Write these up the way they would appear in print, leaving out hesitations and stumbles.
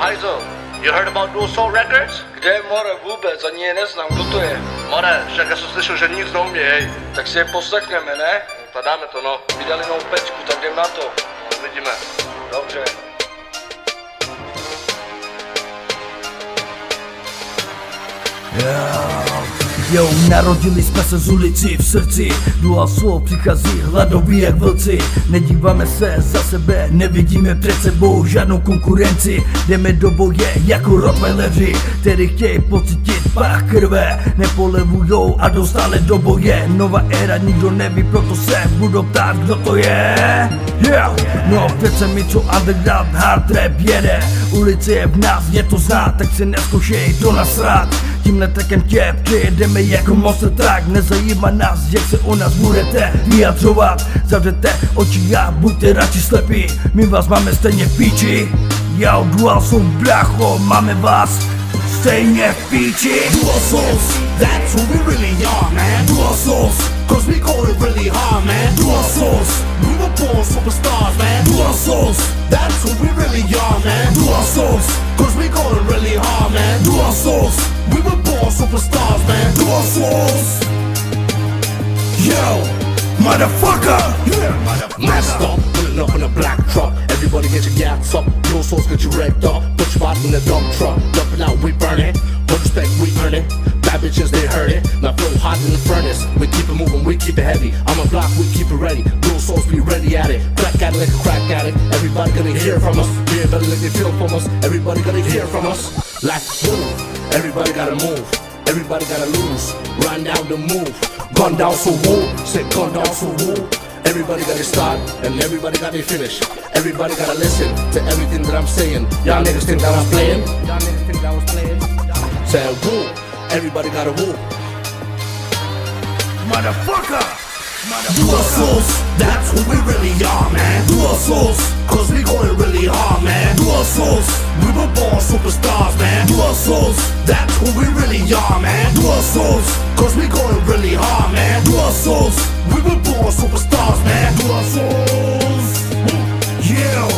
Heizel, you heard about Dual Soul Records? Kde more vůbec, ani je neznám, kdo to je. More, však já jsem slyšel, že nic neuměj. Tak si je poslechneme, ne? To dáme to, no. Vydali novou pecku, tak jdem na to. Uvidíme. Dobře. Jo, narodili jsme se z ulici v srdci. Dual Soul přichází hladoví jak vlci. Nedíváme se za sebe, nevidíme před sebou žádnou konkurenci. Jdeme do boje jako rottweileri, který chtějí pocítit pach krve. Nepolevujou a jdou stále do boje. Nová éra, nikdo neví, proto se budou ptát, kdo to je. Yeah. No přece mi co underground hard rap jede. Ulice je v nás, je to znát, tak si neskoušej to nasrát. Tímhle tekem tě přijedeme jako monster truck. Nezajímá nás, jak se o nás budete vyjadřovat. Zavřete oči a buďte radši slepí. My vás máme stejně v píči. Yo, Dual Soul bracho, máme vás stejně v píči. Dual Souls, that's who we really are, man. Dual Souls, cause we go it really hard, man. Dual Souls, we were born superstars, man. Dual Souls, that's who we really are, man. Dual Souls, cause we go it really hard, man. Dual Souls, we were born superstars, man. Dual Souls, yo, motherfucker, yeah. Masked up, pulling up in a black truck. Everybody get your gas up, Dual Souls get you wrecked up. Put your body in the dump truck, dumping out, we burn it. Put respect, we earn it. Bad bitches, they heard it. My flow hot in the furnace. We keep it moving, we keep it heavy. I'm a block, we keep it ready. Dual Souls, be ready at it. Crack at it like a crack addict. Everybody gonna hear from us. Hear better like they feel from us. Everybody gonna hear from us. Like move. Everybody gotta move. Everybody gotta lose. Run down the move. Gun down for who? Say gun down for who? Everybody gotta start and everybody gotta finish. Everybody gotta listen to everything that I'm saying. Y'all niggas think that I'm playing? Y'all niggas think that I was playing? Say woo. Everybody gotta woo. Motherfucker! Dual Souls, that's who we really are, man. Dual Souls, cause we going really hard, man. Dual Souls, we were born superstars, man. Dual Souls, that's who we really are, man. Dual Souls, cause we going really hard, man. Dual Souls, we were born superstars, man. Dual Souls, yeah,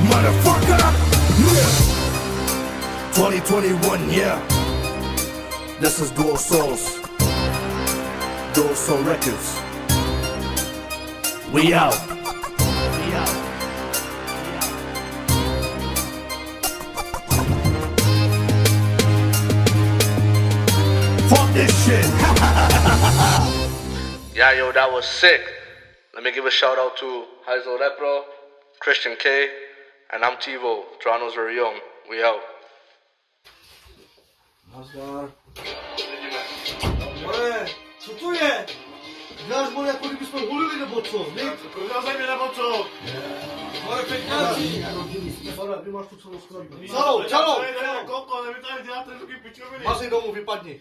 motherfucker, yeah. 2021, yeah. This is Dual Souls. Dual Soul Records. We out. Fuck this shit. Yeah, yo, that was sick. Let me give a shout out to Heizel Repro, Christian K, and I'm Tivo, Toronto's very young. We out. Nazdar. More, co to je? Děláš more, jako kdybychom hulili nebo co? Prodázej mě nebo co? More, pěknáci. Pane, ty máš tu celou skladbu. Čalo! Koko, nevy tady děláte taky pičoviny. Mazej domů, vypadni.